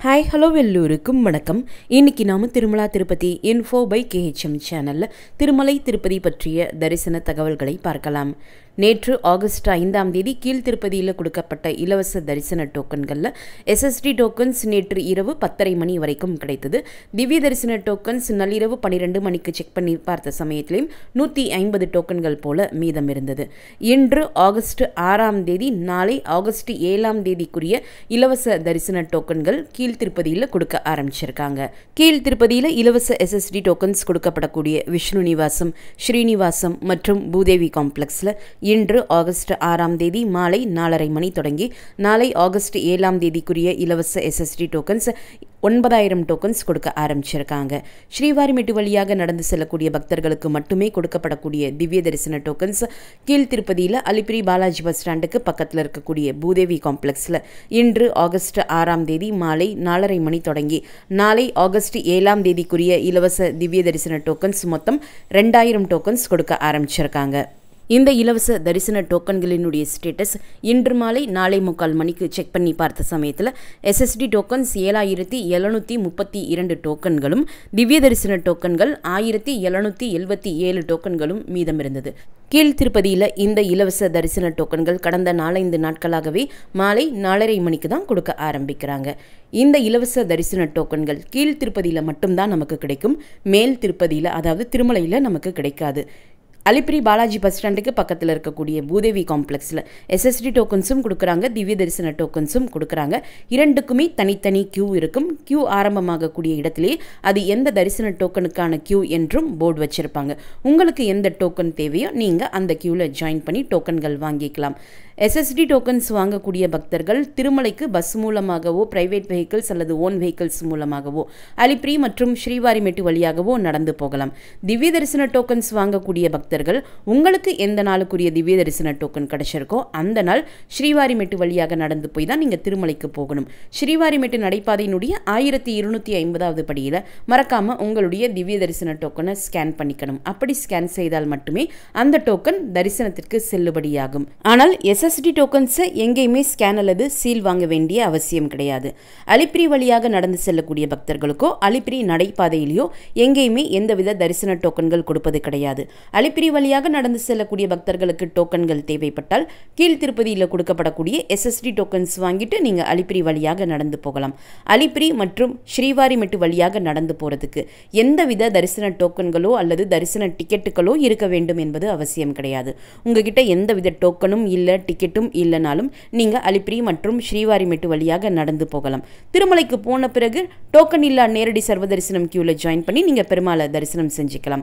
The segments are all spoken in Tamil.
ஹாய் ஹலோ வெல்லூருக்கும் வணக்கம். இன்னைக்கு நாம Tirumala Tirupati info by KHM சேனல்ல திருமலை திருப்பதி பற்றிய தரிசன தகவல்களை பார்க்கலாம். நேற்று ஆகஸ்ட் 5ஆம் தேதி கீழ் திருப்பதியில் கொடுக்கப்பட்ட இலவச தரிசன டோக்கன்களில் SSD டோக்கன்ஸ் நேற்று இரவு 10:30 மணி வரைக்கும் கிடைத்தது. திவ்ய தரிசன டோக்கன்ஸ் நள்ளிரவு 12 மணிக்கு செக் பண்ணி பார்த்த சமயத்திலையும் 150 டோக்கன்கள் போல மீதம் இருந்தது. இன்று ஆகஸ்ட் 6ஆம் தேதி நாளை ஆகஸ்ட் 7ஆம் தேதிக்குரிய இலவச தரிசன டோக்கன்கள் கீழ் திருப்பதியில் கொடுக்க ஆரம்பிச்சிருக்காங்க. கீழ் திருப்பதியில் இலவச SSD டோக்கன்ஸ் கொடுக்கப்படக்கூடிய விஷ்ணு நிவாசம், ஸ்ரீனிவாசம் மற்றும் பூதேவி காம்ப்ளெக்ஸில் இன்று ஆகஸ்ட் 6ஆம் தேதி மாலை 4:30 மணி தொடங்கி நாளை ஆகஸ்ட் 7ஆம் தேதிக்குரிய இலவச SSD டோக்கன்ஸ் 9000 டோக்கன்ஸ் கொடுக்க ஆரம்பிச்சிருக்காங்க. ஸ்ரீவாரிமெட்டு வழியாக நடந்து செல்லக்கூடிய பக்தர்களுக்கு மட்டுமே கொடுக்கப்படக்கூடிய திவ்ய தரிசன டோக்கன்ஸ் கீழ் திருப்பதியில் அலிப்பிரி பாலாஜி பஸ் ஸ்டாண்டுக்கு பக்கத்தில் இருக்கக்கூடிய பூதேவி காம்ப்ளெக்ஸில் இன்று ஆகஸ்ட் 6ஆம் தேதி மாலை 4:30 மணி தொடங்கி நாளை ஆகஸ்ட் 7ஆம் தேதிக்குரிய இலவச திவ்ய தரிசன டோக்கன்ஸ் மொத்தம் 2000 டோக்கன்ஸ் கொடுக்க ஆரம்பிச்சிருக்காங்க. இந்த இலவச தரிசன டோக்கன்களினுடைய ஸ்டேட்டஸ் இன்று மாலை 4:45 மணிக்கு செக் பண்ணி பார்த்த சமயத்தில் SSD டோக்கன்ஸ் 7732 டோக்கன்களும் திவ்ய தரிசன டோக்கன்கள் 1777 டோக்கன்களும் மீதம் இருந்தது. கீழ் திருப்பதியில் இந்த இலவச தரிசன டோக்கன்கள் கடந்த 4-5 நாட்களாகவே மாலை 4:30 மணிக்கு தான் கொடுக்க ஆரம்பிக்கிறாங்க. இந்த இலவச தரிசன டோக்கன்கள் கீழ் திருப்பதியில் மட்டும்தான் நமக்கு கிடைக்கும். மேல் திருப்பதியில் அதாவது திருமலையில் நமக்கு கிடைக்காது. அலிப்பிரி பாலாஜி பஸ் ஸ்டாண்டுக்கு பக்கத்தில் இருக்கக்கூடிய பூதேவி காம்ப்ளெக்ஸில் SSD டோக்கன்ஸும் கொடுக்குறாங்க, திவ்ய தரிசன டோக்கன்ஸும் கொடுக்குறாங்க. இரண்டுக்குமே தனித்தனி கியூ இருக்கும். கியூ ஆரம்பமாகக்கூடிய இடத்திலேயே அது எந்த தரிசன டோக்கனுக்கான கியூ என்றும் போர்டு வச்சுருப்பாங்க. உங்களுக்கு எந்த டோக்கன் தேவையோ நீங்கள் அந்த கியூவில் ஜாயின் பண்ணி டோக்கன்கள் வாங்கிக்கலாம். SSD டோக்கன்ஸ் வாங்கக்கூடிய பக்தர்கள் திருமலைக்கு பஸ் மூலமாகவோ பிரைவேட் வெஹிக்கிள்ஸ் அல்லது ஓன் வெஹிக்கிள்ஸ் மூலமாகவோ அலிப்பிரி மற்றும் ஸ்ரீவாரிமெட்டு வழியாகவோ நடந்து போகலாம். திவ்ய தரிசன டோக்கன்ஸ் வாங்கக்கூடிய பக்தர்கள் உங்களுக்கு எந்த நாளுக்குரிய திவ்ய தரிசன டோக்கன் கிடைச்சிருக்கோ அந்த நாள் ஸ்ரீவாரிமெட்டு வழியாக நடந்து போய் தான் நீங்கள் திருமலைக்கு போகணும். ஸ்ரீவாரிமெட்டு நடைபாதையினுடைய 1250வது படியில் மறக்காமல் உங்களுடைய திவ்ய தரிசன டோக்கனை ஸ்கேன் பண்ணிக்கணும். அப்படி ஸ்கேன் செய்தால் மட்டுமே அந்த டோக்கன் தரிசனத்திற்கு செல்லுபடியாகும். ஆனால் SSD டோக்கன்ஸை எங்கேயுமே ஸ்கேன் அல்லது சீல் வாங்க வேண்டிய அவசியம் கிடையாது. அலிப்பிரி வழியாக நடந்து செல்லக்கூடிய பக்தர்களுக்கோ அலிப்பிரி நடைபாதையிலையோ எங்கேயுமே எந்தவித தரிசன டோக்கன்கள் கொடுப்பது கிடையாது. அலிப்பிரி வழியாக நடந்து செல்லக்கூடிய பக்தர்களுக்கு டோக்கன்கள் தேவைப்பட்டால் கீழ் திருப்பதியில் கொடுக்கப்படக்கூடிய SSD டோக்கன்ஸ் வாங்கிட்டு நீங்கள் அலிப்பிரி வழியாக நடந்து போகலாம். அலிப்பிரி மற்றும் ஸ்ரீவாரிமெட்டு வழியாக நடந்து போகிறதுக்கு எந்தவித தரிசன டோக்கன்களோ அல்லது தரிசன டிக்கெட்டுகளோ இருக்க வேண்டும் என்பது அவசியம் கிடையாது. உங்ககிட்ட எந்தவித டோக்கனும் இல்லை, டிக்கெட்டும் இல்லைனாலும் நீங்கள் அலிப்பிரி மற்றும் ஸ்ரீவாரிமெட்டு வழியாக நடந்து போகலாம். திருமலைக்கு போன பிறகு டோக்கன் இல்லா நேரடி சர்வ தரிசனம் கியூவில் ஜாயின் பண்ணி நீங்கள் பெருமாளை தரிசனம் செஞ்சுக்கலாம்.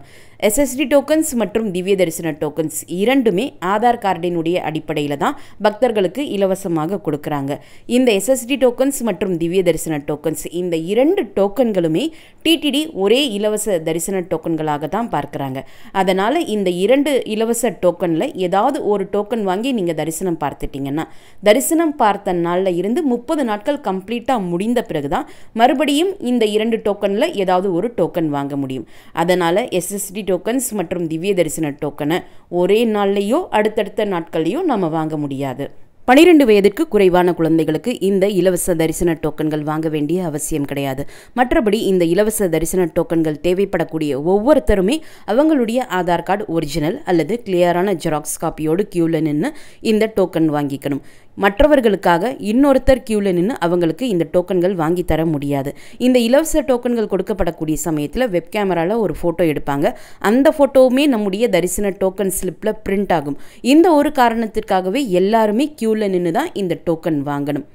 SSD டோக்கன்ஸ் மற்றும் திவ்ய தரிசன டோக்கன்ஸ் இரண்டுமே ஆதார் கார்டினுடைய அடிப்படையில் தான் பக்தர்களுக்கு இலவசமாக கொடுக்குறாங்க. இந்த SSD டோக்கன்ஸ் மற்றும் திவ்ய தரிசன டோக்கன்ஸ் இந்த இரண்டு டோக்கன்களுமே TTD ஒரே இலவச தரிசன டோக்கன்களாக தான் பார்க்குறாங்க. அதனால் இந்த இரண்டு இலவச டோக்கனில் ஏதாவது ஒரு டோக்கன் வாங்கி நீங்கள் தரிசனம் பார்த்துட்டிங்கன்னா தரிசனம் பார்த்த நாளில் இருந்து 30 நாட்கள் கம்ப்ளீட்டாக முடிந்த பிறகு தான் மறுபடியும் இந்த இரண்டு டோக்கனில் ஏதாவது ஒரு டோக்கன் வாங்க முடியும். அதனால் SSD டோக்கன்ஸ் மற்றும் திவ்ய தரிசன டோக்கனை ஒரே நாள்லையோ அடுத்தடுத்த நாட்கள்லையோ நம்ம வாங்க முடியாது. 12 வயதிற்கு குறைவான குழந்தைகளுக்கு இந்த இலவச தரிசன டோக்கன்கள் வாங்க வேண்டிய அவசியம் கிடையாது. மற்றபடி இந்த இலவச தரிசன டோக்கன்கள் தேவைப்படக்கூடிய ஒவ்வொருத்தருமே அவங்களுடைய ஆதார் கார்டு ஒரிஜினல் அல்லது கிளியரான ஜெராக்ஸ் காப்பியோடு கியூவில் நின்று இந்த டோக்கன் வாங்கிக்கணும். மற்றவர்களுக்காக இன்னொருத்தர் கியூவில் நின்று அவங்களுக்கு இந்த டோக்கன்கள் வாங்கி தர முடியாது. இந்த இலவச டோக்கன்கள் கொடுக்கப்படக்கூடிய சமயத்தில் வெப் கேமராவில் ஒரு ஃபோட்டோ எடுப்பாங்க. அந்த ஃபோட்டோவுமே நம்முடைய தரிசன டோக்கன் ஸ்லிப்பில் பிரிண்ட் ஆகும். இந்த ஒரு காரணத்திற்காகவே எல்லாருமே கியூவில் நின்று தான் இந்த டோக்கன் வாங்கணும்.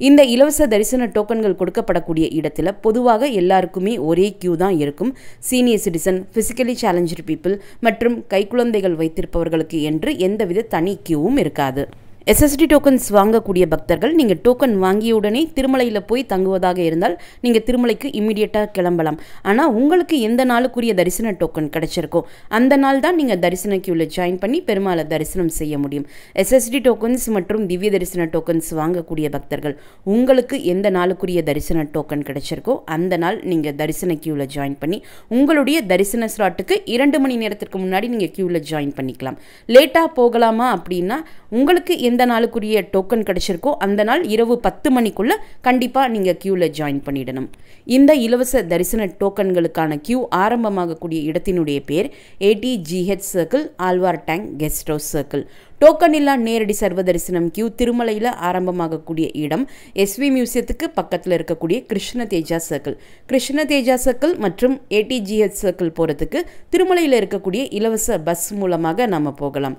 இந்த இலவச தரிசன டோக்கன்கள் கொடுக்கப்படக்கூடிய இடத்துல பொதுவாக எல்லாருக்குமே ஒரே கியூ தான் இருக்கும். Senior citizen, physically challenge people மற்றும் கைக்குழந்தைகள் வைத்திருப்பவர்களுக்கு என்று எந்தவித தனி கியூவும் இருக்காது. SSD டோக்கன்ஸ் வாங்கக்கூடிய பக்தர்கள் நீங்கள் டோக்கன் வாங்கிய உடனே திருமலையில் போய் தங்குவதாக இருந்தால் நீங்கள் திருமலைக்கு இம்மிடியட்டாக கிளம்பலாம். ஆனால் உங்களுக்கு எந்த நாளுக்குரிய தரிசன டோக்கன் கிடைச்சிருக்கோ அந்த நாள் தான் நீங்கள் தரிசன கியூவில் ஜாயின் பண்ணி பெருமாளை தரிசனம் செய்ய முடியும். SSD டோக்கன்ஸ் மற்றும் திவ்ய தரிசன டோக்கன்ஸ் வாங்கக்கூடிய பக்தர்கள் உங்களுக்கு எந்த நாளுக்குரிய தரிசன டோக்கன் கிடைச்சிருக்கோ அந்த நாள் நீங்கள் தரிசன கியூவில் ஜாயின் பண்ணி உங்களுடைய தரிசன ஸ்லாட்டுக்கு 2 மணி நேரத்திற்கு முன்னாடி நீங்கள் கியூவில் ஜாயின் பண்ணிக்கலாம். லேட்டாக போகலாமா அப்படின்னா உங்களுக்கு எந்த நாளுக்குரிய டோக்கன் கிடைச்சிருக்கோ அந்த நாள் இரவு 10 மணிக்குள்ள கண்டிப்பாக நீங்கள் கியூவில் ஜாயின் பண்ணிடணும். இந்த இலவச தரிசன டோக்கன்களுக்கான கியூ ஆரம்பமாகக்கூடிய இடத்தினுடைய பேர் ATGH circle, Alwar tank guest house circle. Token இல்லா நேரடி சர்வ தரிசனம் கியூ திருமலையில் ஆரம்பமாகக்கூடிய இடம் SV மியூசியத்துக்கு பக்கத்தில் இருக்கக்கூடிய கிருஷ்ண தேஜா சர்க்கிள். கிருஷ்ண தேஜா சர்க்கிள் மற்றும் ATGH சர்க்கிள் போகிறதுக்கு திருமலையில் இருக்கக்கூடிய இலவச பஸ் மூலமாக நாம் போகலாம்.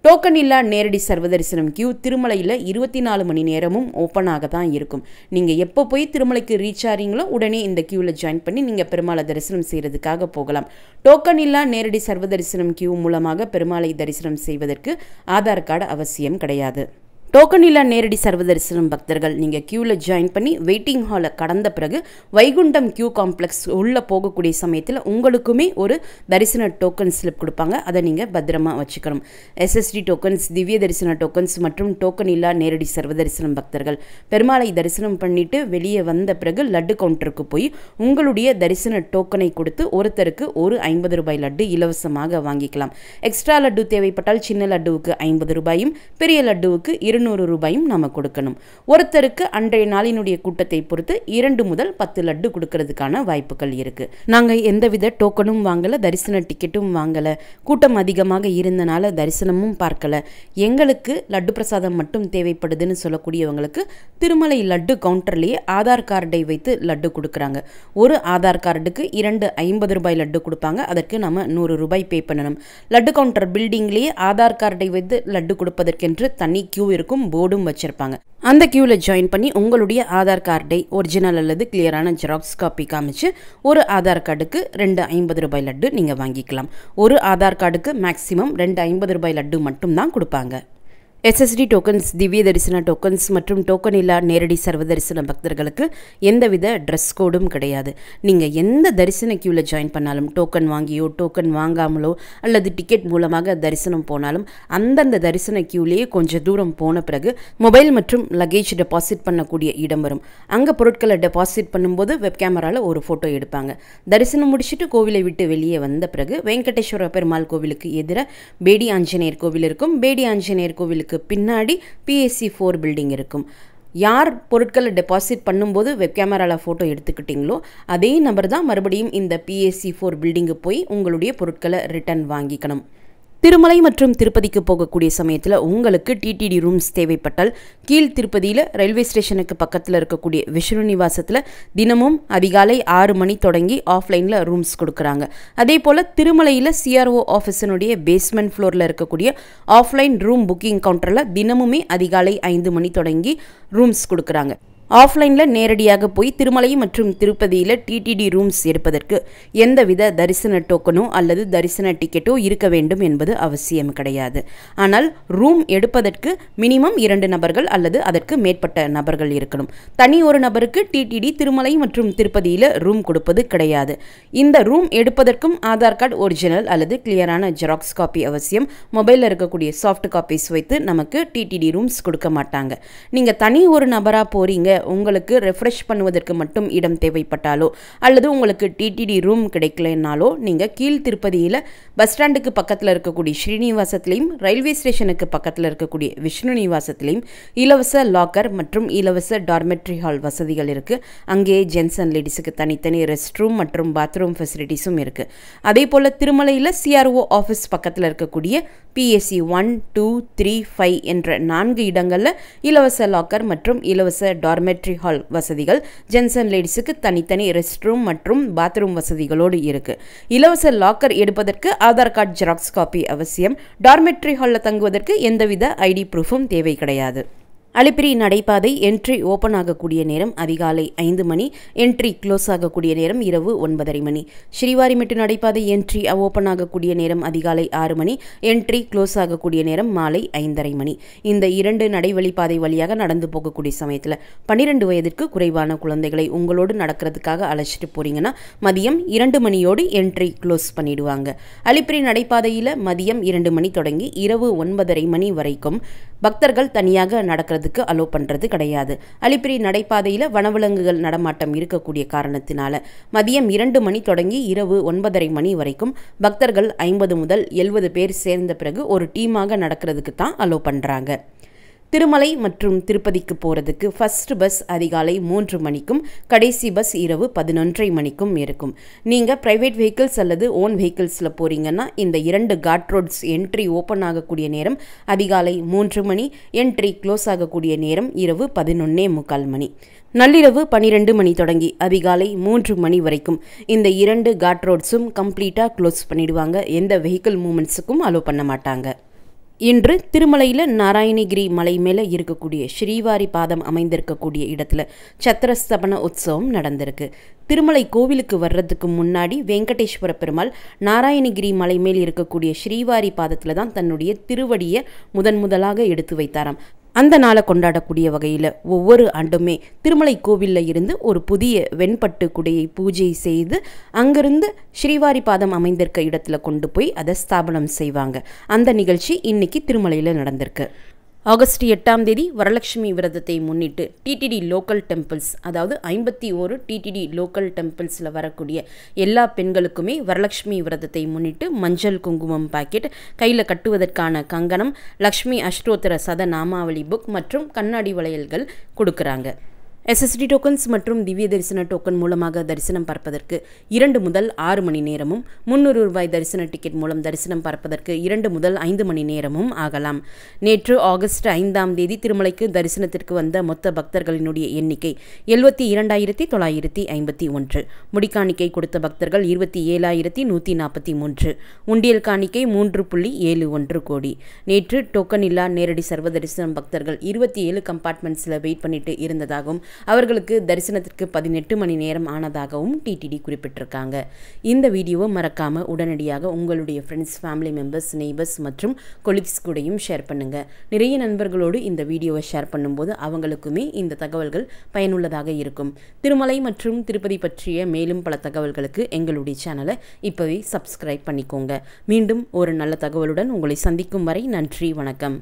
டோக்கன் இல்லா நேரடி சர்வதரிசனம் கியூ திருமலையில் 24 மணி நேரமும் ஓப்பனாக தான் இருக்கும். நீங்கள் எப்போ போய் திருமலைக்கு ரீச் ஆகிறீங்களோ உடனே இந்த கியூவில் ஜாயின் பண்ணி நீங்கள் பெருமாளை தரிசனம் செய்கிறதுக்காக போகலாம். டோக்கன் இல்லா நேரடி சர்வதரிசனம் கியூ மூலமாக பெருமாளை தரிசனம் செய்வதற்கு ஆதார் கார்டு அவசியம் கிடையாது. டோக்கன் இல்லா நேரடி சர்வதரிசனம் பக்தர்கள் நீங்கள் கியூவில் ஜாயின் பண்ணி வெயிட்டிங் ஹாலை கடந்த பிறகு வைகுண்டம் கியூ காம்ப்ளெக்ஸ் உள்ளே போகக்கூடிய சமயத்தில் உங்களுக்குமே ஒரு தரிசன டோக்கன் ஸ்லிப் கொடுப்பாங்க. அதை நீங்கள் பத்திரமா வச்சுக்கணும். SSD டோக்கன்ஸ், திவ்ய தரிசன டோக்கன்ஸ் மற்றும் டோக்கன் இல்லா நேரடி சர்வதரிசனம் பக்தர்கள் பெருமாளை தரிசனம் பண்ணிட்டு வெளியே வந்த பிறகு லட்டு கவுண்டருக்கு போய் உங்களுடைய தரிசன டோக்கனை கொடுத்து ஒருத்தருக்கு ஒரு 50 ரூபாய் லட்டு இலவசமாக வாங்கிக்கலாம். எக்ஸ்ட்ரா லட்டு தேவைப்பட்டால் சின்ன லட்டுவுக்கு 50 ரூபாயும் பெரிய லட்டுவுக்கு 200 ரூபாயும் நாம கொடுக்கணும். ஒருத்தருக்கு அன்றைய நாளினுடைய கூட்டத்தை பொறுத்து 2 முதல் 10 லட்டு கொடுக்கறதுக்கான வாய்ப்புகள் இருக்கு. நாங்க எந்தவித டோக்கனும் வாங்கல, தரிசன டிக்கெட்டும் வாங்கல, கூட்டம் அதிகமாக இருந்தனால தரிசனமும் பார்க்கல, எங்களுக்கு லட்டு பிரசாதம் மட்டும் தேவைப்படுதுன்னு சொல்லக்கூடியவங்களுக்கு திருமலை லட்டு கவுண்டர்லேயே ஆதார் கார்டை வைத்து லட்டு கொடுக்குறாங்க. ஒரு ஆதார் கார்டுக்கு 2 50 ரூபாய் லட்டு கொடுப்பாங்க. அதற்கு நம்ம 100 ரூபாய் பே பண்ணணும். லட்டு கவுண்டர் பில்டிங்லேயே ஆதார் கார்டை வைத்து லட்டு கொடுப்பதற்கென்று தனி கியூ இருக்கும், போர்டும் வச்சிருப்பாங்க. அந்த கியூவில் ஜாயின் பண்ணி உங்களுடைய ஆதார் கார்டை ஒரிஜினல் அல்லது கிளியரான ஜெராக்ஸ் காப்பி காமிச்சு ஒரு ஆதார் கார்டுக்கு 2 50 ரூபாய் லட்டு நீங்கள் வாங்கிக்கலாம். ஒரு ஆதார் கார்டுக்கு மேக்ஸிமம் 2 50 ரூபாய் லட்டு மட்டும்தான் கொடுப்பாங்க. SSD டோக்கன்ஸ், திவ்ய தரிசன டோக்கன்ஸ் மற்றும் டோக்கன் இல்லா நேரடி சர்வதரிசன பக்தர்களுக்கு எந்தவித ட்ரெஸ் கோடும் கிடையாது. நீங்கள் எந்த தரிசன கியூவில் ஜாயின் பண்ணாலும், டோக்கன் வாங்கியோ டோக்கன் வாங்காமலோ அல்லது டிக்கெட் மூலமாக தரிசனம் போனாலும் அந்தந்த தரிசன கியூலேயே கொஞ்சம் தூரம் போன பிறகு மொபைல் மற்றும் லக்கேஜ் டெபாசிட் பண்ணக்கூடிய இடம் வரும். அங்கே பொருட்களை டெபாசிட் பண்ணும்போது வெப் கேமராவில் ஒரு ஃபோட்டோ எடுப்பாங்க. தரிசனம் முடிச்சுட்டு கோவிலை விட்டு வெளியே வந்த பிறகு வெங்கடேஸ்வர பெருமாள் கோவிலுக்கு எதிராக பேடி ஆஞ்சநேயர் கோவில் இருக்கும். பேடி ஆஞ்சநேயர் கோவிலுக்கு பின்னாடி PSC 4 பில்டிங் இருக்கும். யார் பொருட்களை டெபாசிட் பண்ணும்போது வெப் கேமராவில் ஃபோட்டோ எடுத்துக்கிட்டீங்களோ அதே நபர் தான் மறுபடியும் இந்த PSC 4 பில்டிங்கு போய் உங்களுடைய பொருட்களை ரிட்டர்ன் வாங்கிக்கணும். திருமலை மற்றும் திருப்பதிக்கு போகக்கூடிய சமயத்தில் உங்களுக்கு TTD ரூம்ஸ் தேவைப்பட்டால் கீழ் திருப்பதியில் ரயில்வே ஸ்டேஷனுக்கு பக்கத்தில் இருக்கக்கூடிய விஷ்ணு நிவாசத்தில் தினமும் அதிகாலை 6 மணி தொடங்கி ஆஃப்லைனில் ரூம்ஸ் கொடுக்குறாங்க. அதே போல் திருமலையில் CRO ஆஃபீஸினுடைய பேஸ்மெண்ட் ஃப்ளோரில் இருக்கக்கூடிய ஆஃப்லைன் ரூம் புக்கிங் கவுண்டரில் தினமுமே அதிகாலை 5 மணி தொடங்கி ரூம்ஸ் கொடுக்குறாங்க. ஆஃப்லைனில் நேரடியாக போய் திருமலை மற்றும் திருப்பதியில் TTD ரூம்ஸ் எடுப்பதற்கு எந்தவித தரிசன டோக்கனோ அல்லது தரிசன டிக்கெட்டோ இருக்க வேண்டும் என்பது அவசியம் கிடையாது. ஆனால் ரூம் எடுப்பதற்கு மினிமம் 2 நபர்கள் அல்லது அதற்கு மேற்பட்ட நபர்கள் இருக்கணும். தனி ஒரு நபருக்கு TTD திருமலை மற்றும் திருப்பதியில் ரூம் கொடுப்பது கிடையாது. இந்த ரூம் எடுப்பதற்கும் ஆதார் கார்டு ஒரிஜினல் அல்லது கிளியரான ஜெராக்ஸ் காப்பி அவசியம். மொபைலில் இருக்கக்கூடிய சாஃப்ட் காப்பீஸ் வைத்து நமக்கு TTD ரூம்ஸ் கொடுக்க மாட்டாங்க. நீங்கள் தனி ஒரு நபராக போறீங்க, உங்களுக்கு ரெஃப்ரெஷ் பண்ணுவதற்கு மட்டும் இடம் தேவைப்பட்டாலோ அல்லது உங்களுக்கு TTD ரூம் கிடைக்கலனாலோ நீங்கள் கீழ் திருப்பதியில் பஸ் ஸ்டாண்டுக்கு பக்கத்தில் இருக்கக்கூடிய ஸ்ரீனிவாசத்திலையும் ரயில்வே ஸ்டேஷனுக்கு பக்கத்தில் இருக்கக்கூடிய விஷ்ணு நிவாசத்திலையும் இலவச லாக்கர் மற்றும் இலவச டார்மெட்ரி ஹால் வசதிகள் இருக்குது. அங்கே ஜென்ஸ் அண்ட் லேடிஸுக்கு தனித்தனி ரெஸ்ட் ரூம் மற்றும் பாத்ரூம் ஃபெசிலிட்டிஸும் இருக்குது. அதே போல் திருமலையில் CRO ஆஃபீஸ் பக்கத்தில் இருக்கக்கூடிய PSC 1, 2, 3, 5 என்ற 4 இடங்களில் இலவச லாக்கர் மற்றும் இலவச டார்மெட்ரி ஹால் வசதிகள், ஜென்ஸ் அண்ட் லேடிஸுக்கு தனித்தனி ரெஸ்ட் ரூம் மற்றும் பாத்ரூம் வசதிகளோடு இருக்கு. இலவச லாக்கர் எடுப்பதற்கு ஆதார் கார்டு ஜெராக்ஸ் காப்பி அவசியம். டார்மெட்ரி ஹாலில் தங்குவதற்கு எந்தவித ID ப்ரூஃபும் தேவை கிடையாது. அலிப்பிரி நடைபாதை என்ட்ரி ஓப்பன் ஆகக்கூடிய நேரம் அதிகாலை 5 மணி, என்ட்ரி க்ளோஸ் ஆகக்கூடிய நேரம் இரவு 9:30 மணி. ஸ்ரீவாரிமெட்டு நடைபாதை என்ட்ரி ஓப்பன் ஆகக்கூடிய நேரம் அதிகாலை 6 மணி, என்ட்ரி க்ளோஸ் ஆகக்கூடிய நேரம் மாலை 5:30 மணி. இந்த 2 நடைவழிப்பாதை வழியாக நடந்து போகக்கூடிய சமயத்தில் 12 வயதிற்கு குறைவான குழந்தைகளை உங்களோடு நடக்கிறதுக்காக அழைச்சிட்டு போறீங்கன்னா மதியம் 2 மணியோடு என்ட்ரி க்ளோஸ் பண்ணிடுவாங்க. அலிப்பிரி நடைபாதையில் மதியம் 2 மணி தொடங்கி இரவு 9:30 மணி வரைக்கும் பக்தர்கள் தனியாக நடக்கிறதுக்கு அலோ பண்ணுறது கிடையாது. அலிப்பிரி நடைபாதையில் வனவிலங்குகள் நடமாட்டம் இருக்கக்கூடிய காரணத்தினால மதியம் 2 மணி தொடங்கி இரவு 9:30 மணி வரைக்கும் பக்தர்கள் 50 முதல் 70 பேர் சேர்ந்த பிறகு ஒரு டீமாக நடக்கிறதுக்கு தான் அலோ பண்ணுறாங்க. திருமலை மற்றும் திருப்பதிக்கு போகிறதுக்கு ஃபர்ஸ்ட் பஸ் அதிகாலை 3 மணிக்கும் கடைசி பஸ் இரவு 11:30 மணிக்கும் இருக்கும். நீங்கள் ப்ரைவேட் வெஹிக்கிள்ஸ் அல்லது ஓன் வெஹிக்கிள்ஸில் போகிறீங்கன்னா இந்த 2 காட் ரோட்ஸ் என்ட்ரி ஓப்பன் ஆகக்கூடிய நேரம் அதிகாலை 3 மணி, என்ட்ரி க்ளோஸ் ஆகக்கூடிய நேரம் இரவு 11:45 மணி. நள்ளிரவு 12 மணி தொடங்கி அதிகாலை 3 மணி வரைக்கும் இந்த 2 காட் ரோட்ஸும் கம்ப்ளீட்டாக க்ளோஸ் பண்ணிடுவாங்க. எந்த வெஹிக்கிள் மூமெண்ட்ஸுக்கும் அலோ பண்ண மாட்டாங்க. இன்று திருமலையில் நாராயணகிரி மலை மேலே இருக்கக்கூடிய ஸ்ரீவாரி பாதம் அமைந்திருக்கக்கூடிய இடத்துல சத்திரஸ்தபன உற்சவம் நடந்திருக்கு. திருமலை கோவிலுக்கு வர்றதுக்கு முன்னாடி வெங்கடேஸ்வர பெருமாள் நாராயணகிரி மலை மேல் இருக்கக்கூடிய ஸ்ரீவாரி பாதத்தில் தான் தன்னுடைய திருவடியை முதலாக எடுத்து வைத்தாராம். அந்த நாளை கொண்டாடக்கூடிய வகையில் ஒவ்வொரு ஆண்டுமே திருமலை கோவிலில் இருந்து ஒரு புதிய வெண்பட்டு குடையை பூஜை செய்து அங்கிருந்து ஸ்ரீவாரி பாதம் அமைந்திருக்க இடத்துல கொண்டு போய் அதை ஸ்தாபனம் செய்வாங்க. அந்த நிகழ்ச்சி இன்னைக்கு திருமலையில் நடந்திருக்கு. ஆகஸ்ட் 8ஆம் தேதி வரலட்சுமி விரதத்தை முன்னிட்டு டிடிடி லோக்கல் டெம்பிள்ஸ், அதாவது 51 டிடிடி லோக்கல் டெம்பிள்ஸில் வரக்கூடிய எல்லா பெண்களுக்குமே வரலட்சுமி விரதத்தை முன்னிட்டு மஞ்சள் குங்குமம் பாக்கெட், கையில் கட்டுவதற்கான கங்கணம், லக்ஷ்மி அஷ்டோத்திர சத நாமாவளி புக் மற்றும் கண்ணாடி வளையல்கள் கொடுக்குறாங்க. SSD டோக்கன்ஸ் மற்றும் திவ்ய தரிசன டோக்கன் மூலமாக தரிசனம் பார்ப்பதற்கு 2 முதல் 6 மணி நேரமும், 300 ரூபாய் தரிசன டிக்கெட் மூலம் தரிசனம் பார்ப்பதற்கு 2 முதல் 5 மணி நேரமும் ஆகலாம். நேற்று ஆகஸ்ட் 5ஆம் தேதி திருமலைக்கு தரிசனத்திற்கு வந்த மொத்த பக்தர்களினுடைய எண்ணிக்கை 72,951. முடிக்காணிக்கை கொடுத்த பக்தர்கள் 27,143. உண்டியல் காணிக்கை 3.71 கோடி. நேற்று டோக்கன் இல்லா நேரடி சர்வ தரிசனம் பக்தர்கள் 27 கம்பார்ட்மெண்ட்ஸில் வெயிட் பண்ணிட்டு இருந்ததாகவும் அவர்களுக்கு தரிசனத்திற்கு 18 மணி நேரம் ஆனதாகவும் டிடிடி குறிப்பிட்டிருக்காங்க. இந்த வீடியோவை மறக்காம உடனடியாக உங்களுடைய ஃப்ரெண்ட்ஸ், ஃபேமிலி மெம்பர்ஸ், நெய்பர்ஸ் மற்றும் கொலீக்ஸ் கூடயும் ஷேர் பண்ணுங்க. நிறைய நண்பர்களோடு இந்த வீடியோவை ஷேர் பண்ணும்போது அவங்களுக்குமே இந்த தகவல்கள் பயனுள்ளதாக இருக்கும். திருமலை மற்றும் திருப்பதி பற்றிய மேலும் பல தகவல்களுக்கு எங்களுடைய சேனலை இப்போவே சப்ஸ்கிரைப் பண்ணிக்கோங்க. மீண்டும் ஒரு நல்ல தகவலுடன் உங்களை சந்திக்கும் வரை நன்றி, வணக்கம்.